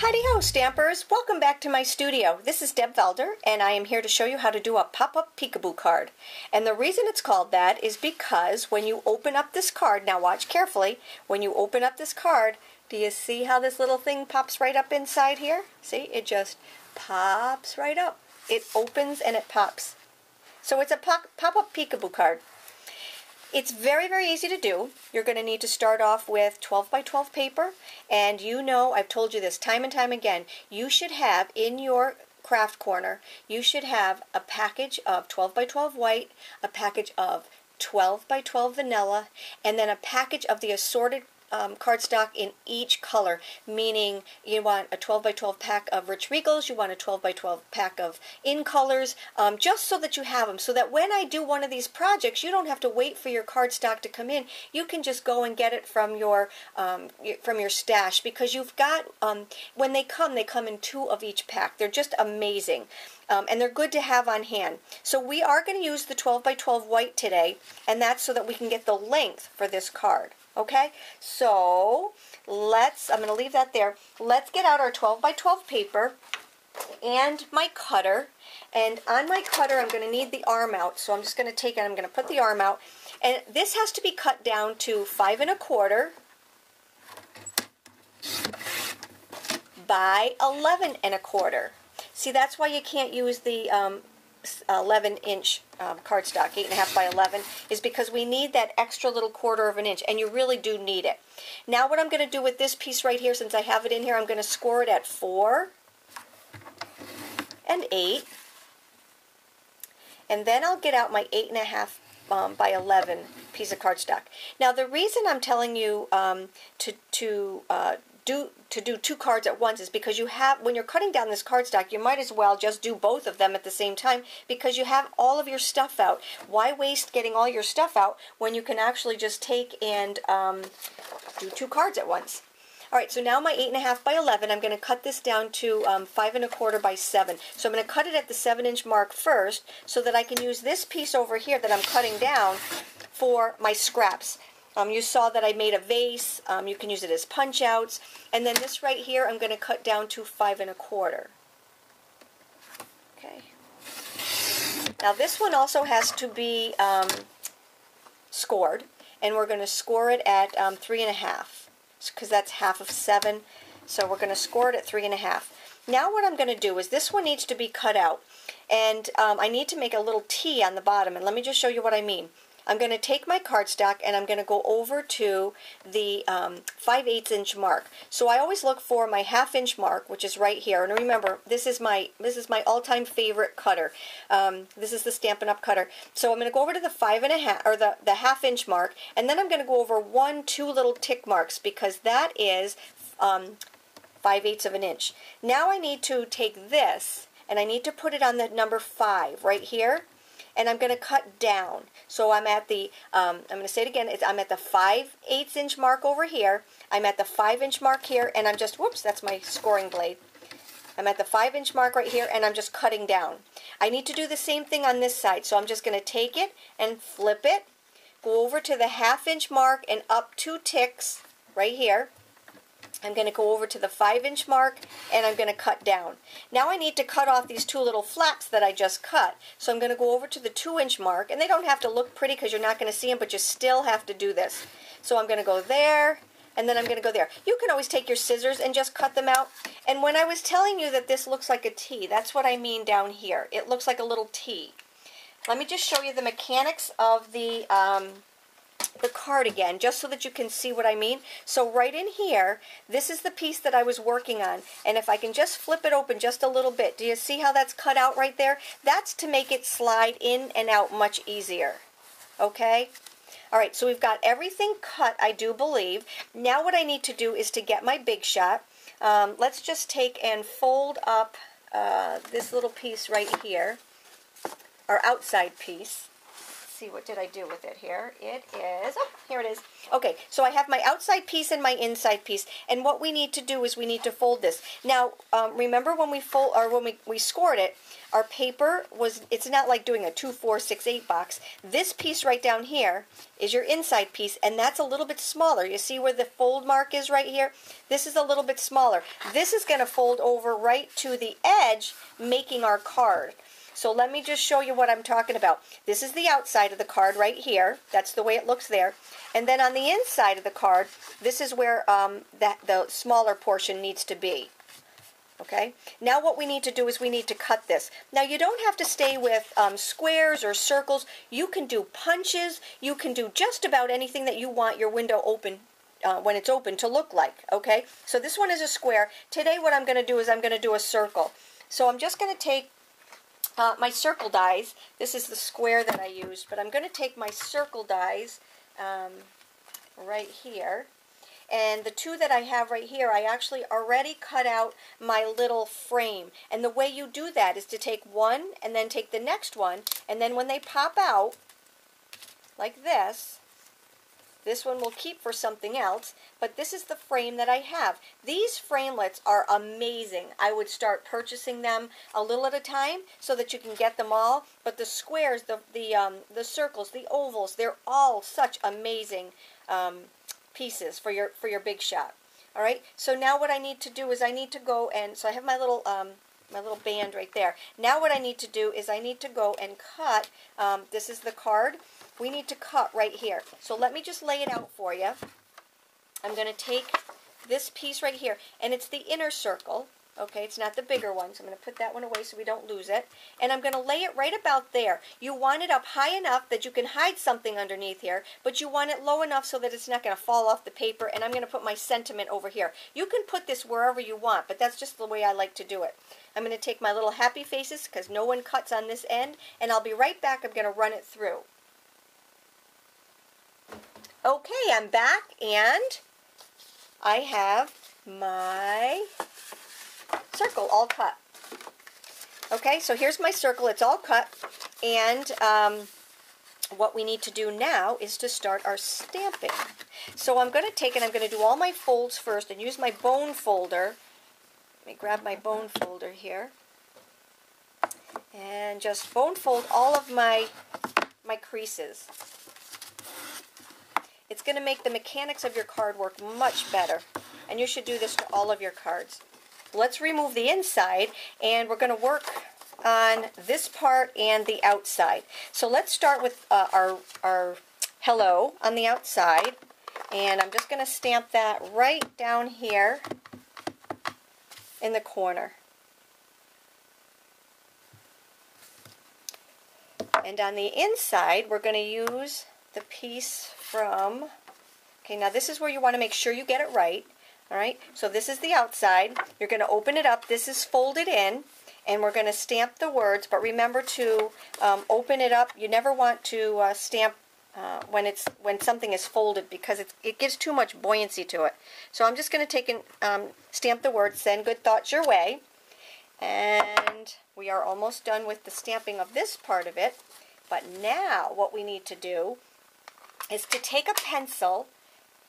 Howdy-ho, Stampers! Welcome back to my studio. This is Deb Valder, and I am here to show you how to do a pop-up peekaboo card. And the reason it's called that is because when you open up this card, now watch carefully, when you open up this card, do you see how this little thing pops right up inside here? See, it just pops right up. It opens and it pops. So it's a pop-up peekaboo card. It's very, very easy to do. You're going to need to start off with 12 by 12 paper, and you know, I've told you this time and time again, you should have in your craft corner, you should have a package of 12 by 12 white, a package of 12 by 12 vanilla, and then a package of the assorted cardstock in each color, meaning you want a 12 by 12 pack of Rich Regals, you want a 12 by 12 pack of In Colors, just so that you have them, so that when I do one of these projects, you don't have to wait for your cardstock to come in. You can just go and get it from your stash, because you've got, when they come in 2 of each pack. They're just amazing. And they're good to have on hand. So we are going to use the 12 by 12 white today, and that's so that we can get the length for this card. Okay, so I'm going to leave that there. Let's get out our 12 by 12 paper and my cutter. And on my cutter, I'm going to need the arm out. So I'm just going to take it, I'm going to put the arm out. And this has to be cut down to 5 1/4 by 11 1/4. See, that's why you can't use the 11-inch cardstock. 8.5 by 11 is because we need that extra little 1/4 of an inch, and you really do need it. Now what I'm going to do with this piece right here, since I have it in here, I'm going to score it at 4 and 8, and then I'll get out my 8.5 by 11 piece of cardstock. Now the reason I'm telling you to do 2 cards at once is because you have, when you're cutting down this cardstock, you might as well just do both of them at the same time, because you have all of your stuff out. Why waste getting all your stuff out when you can actually just take and do 2 cards at once? Alright, so now my 8.5 by 11, I'm going to cut this down to 5 1/4 by 7. So I'm going to cut it at the 7-inch mark first, so that I can use this piece over here that I'm cutting down for my scraps. You saw that I made a vase. You can use it as punch outs. And then this right here, I'm going to cut down to 5 1/4. Okay. Now this one also has to be scored, and we're going to score it at 3 1/2, because that's half of 7. So we're going to score it at 3 1/2. Now what I'm going to do is this one needs to be cut out, and I need to make a little T on the bottom. And let me just show you what I mean. I'm going to take my cardstock and I'm going to go over to the 5/8 inch mark. So I always look for my 1/2 inch mark, which is right here. And remember, this is my all-time favorite cutter. This is the Stampin' Up! Cutter. So I'm going to go over to the 5 1/2, or the 1/2 inch mark, and then I'm going to go over 2 little tick marks, because that is 5/8 of an inch. Now I need to take this and I need to put it on the number 5 right here. And I'm going to cut down. So I'm at the, I'm going to say it again, I'm at the 5/8 inch mark over here. I'm at the 5-inch mark here, and I'm just, whoops, that's my scoring blade. I'm at the 5-inch mark right here, and I'm just cutting down. I need to do the same thing on this side. So I'm just going to take it and flip it, go over to the 1/2 inch mark and up 2 ticks right here. I'm going to go over to the 5-inch mark, and I'm going to cut down. Now I need to cut off these 2 little flaps that I just cut. So I'm going to go over to the 2-inch mark, and they don't have to look pretty because you're not going to see them, but you still have to do this. So I'm going to go there, and then I'm going to go there. You can always take your scissors and just cut them out. And when I was telling you that this looks like a T, that's what I mean down here. It looks like a little T. Let me just show you the mechanics of the card again, just so that you can see what I mean. So right in here, this is the piece that I was working on, and if I can just flip it open just a little bit, do you see how that's cut out right there? That's to make it slide in and out much easier. Okay? Alright, so we've got everything cut, I do believe. Now what I need to do is to get my Big Shot. Let's just take and fold up this little piece right here, our outside piece. see, what did I do with it here? It is, oh, here it is. Okay, so I have my outside piece and my inside piece, and what we need to do is we need to fold this. Now, remember when we fold, or when we scored it, our paper was, it's not like doing a 2, 4, 6, 8 box. This piece right down here is your inside piece, and that's a little bit smaller. You see where the fold mark is right here? This is a little bit smaller. This is going to fold over right to the edge, making our card. So let me just show you what I'm talking about. This is the outside of the card right here. That's the way it looks there. And then on the inside of the card, this is where the smaller portion needs to be. Okay? Now what we need to do is we need to cut this. Now you don't have to stay with squares or circles. You can do punches. You can do just about anything that you want your window open when it's open to look like. Okay? So this one is a square. Today what I'm going to do is I'm going to do a circle. So I'm just going to take my circle dies. This is the square that I used, but I'm going to take my circle dies right here. And the two that I have right here, I actually already cut out my little frame. And the way you do that is to take one and then take the next one, and then when they pop out, like this one will keep for something else, but this is the frame that I have. These framelits are amazing. I would start purchasing them a little at a time so that you can get them all, but the squares, the circles, the ovals, they're all such amazing pieces for your big shop. All right, so now what I need to do is I need to go and, so I have my little band right there. Now what I need to do is I need to go and cut, this is the card, we need to cut right here. So let me just lay it out for you. I'm going to take this piece right here, and it's the inner circle. Okay, it's not the bigger one, so I'm going to put that one away so we don't lose it. And I'm going to lay it right about there. You want it up high enough that you can hide something underneath here, but you want it low enough so that it's not going to fall off the paper, and I'm going to put my sentiment over here. You can put this wherever you want, but that's just the way I like to do it. I'm going to take my little happy faces, because no one cuts on this end, and I'll be right back. I'm going to run it through. Okay, I'm back, and I have my circle all cut. Okay, so here's my circle. It's all cut, and what we need to do now is to start our stamping. So I'm going to take and I'm going to do all my folds first and use my bone folder. Let me grab my bone folder here and just bone fold all of my creases. It's going to make the mechanics of your card work much better, and you should do this to all of your cards. Let's remove the inside, and we're going to work on this part and the outside. So let's start with our hello on the outside, and I'm just going to stamp that right down here in the corner. And on the inside, we're going to use the piece from, okay, now this is where you want to make sure you get it right. All right, so this is the outside. You're going to open it up. This is folded in, and we're going to stamp the words, but remember to open it up. You never want to stamp when something is folded, because it gives too much buoyancy to it. So I'm just going to take and stamp the words, send good thoughts your way. And we are almost done with the stamping of this part of it. But now what we need to do is to take a pencil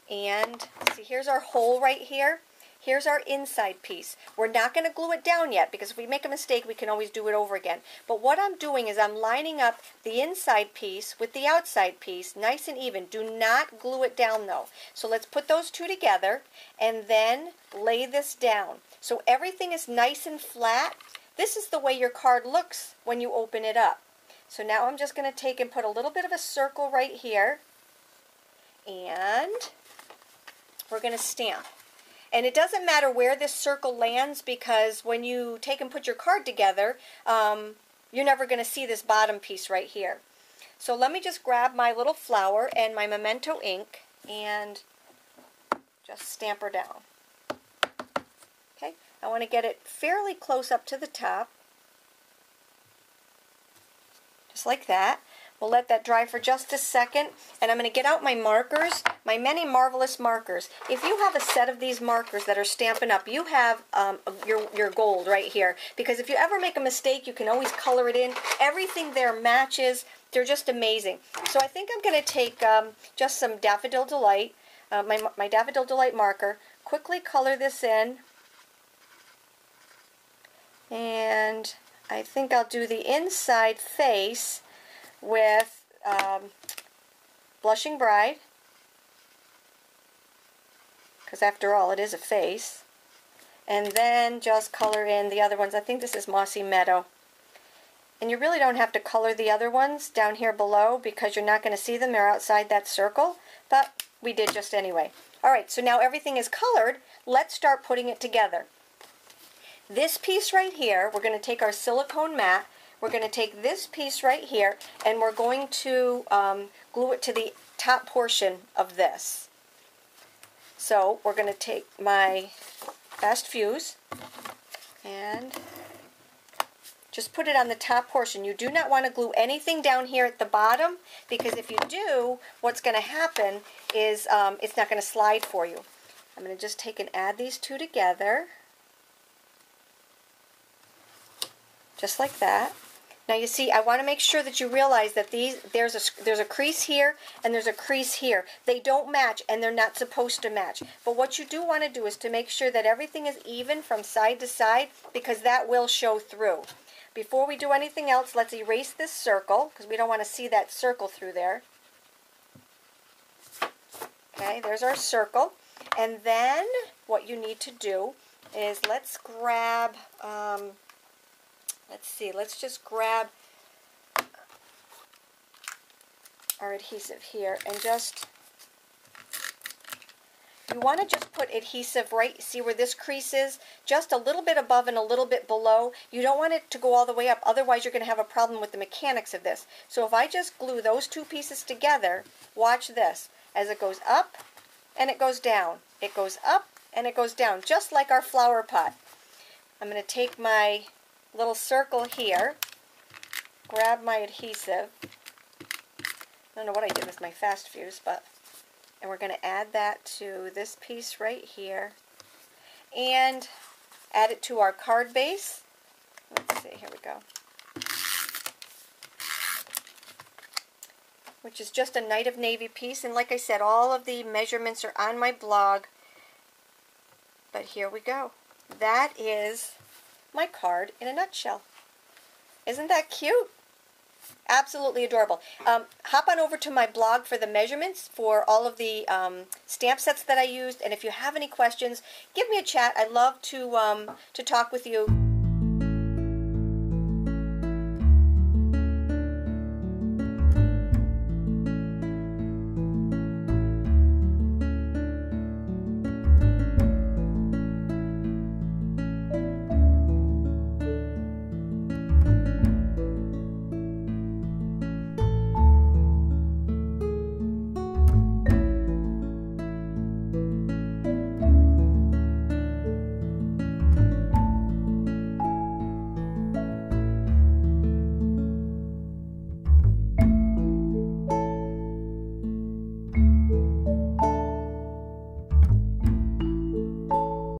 and see, here's our hole right here. Here's our inside piece. We're not going to glue it down yet, because if we make a mistake, we can always do it over again. But what I'm doing is I'm lining up the inside piece with the outside piece, nice and even. Do not glue it down, though. So let's put those two together and then lay this down. So everything is nice and flat. This is the way your card looks when you open it up. So now I'm just going to take and put a little bit of a circle right here, and we're going to stamp. And it doesn't matter where this circle lands, because when you take and put your card together, you're never going to see this bottom piece right here. So let me just grab my little flower and my Memento ink and just stamp her down. Okay, I want to get it fairly close up to the top, just like that. We'll let that dry for just a second, and I'm going to get out my markers, my Many Marvelous markers. If you have a set of these markers that are Stampin' Up, you have your gold right here. Because if you ever make a mistake, you can always color it in. Everything there matches. They're just amazing. So I think I'm going to take just some Daffodil Delight, my Daffodil Delight marker, quickly color this in. And I think I'll do the inside face with Blushing Bride, because after all it is a face, and then just color in the other ones. I think this is Mossy Meadow, and you really don't have to color the other ones down here below because you're not going to see them, they're outside that circle, but we did just anyway. Alright, so now everything is colored. Let's start putting it together. This piece right here, we're going to take our silicone mat. We're going to take this piece right here, and we're going to glue it to the top portion of this. So we're going to take my fast fuse and just put it on the top portion. You do not want to glue anything down here at the bottom, because if you do, what's going to happen is it's not going to slide for you. I'm going to just take and add these two together, just like that. Now you see, I want to make sure that you realize that there's a crease here and there's a crease here. They don't match, and they're not supposed to match. But what you do want to do is to make sure that everything is even from side to side, because that will show through. Before we do anything else, let's erase this circle, because we don't want to see that circle through there. Okay, there's our circle. And then what you need to do is let's grab... let's see, let's just grab our adhesive here and just, you want to just put adhesive right, see where this crease is, just a little bit above and a little bit below. You don't want it to go all the way up, otherwise you're going to have a problem with the mechanics of this. So if I just glue those two pieces together, watch this, as it goes up and it goes down. It goes up and it goes down, just like our flower pot. I'm going to take my little circle here, grab my adhesive. I don't know what I did with my fast fuse, and we're going to add that to this piece right here, and add it to our card base. Let's see, here we go. Which is just a Night of Navy piece, and like I said, all of the measurements are on my blog. But here we go. That is my card in a nutshell. Isn't that cute? Absolutely adorable. Hop on over to my blog for the measurements for all of the stamp sets that I used, and if you have any questions, give me a chat. I'd love to talk with you.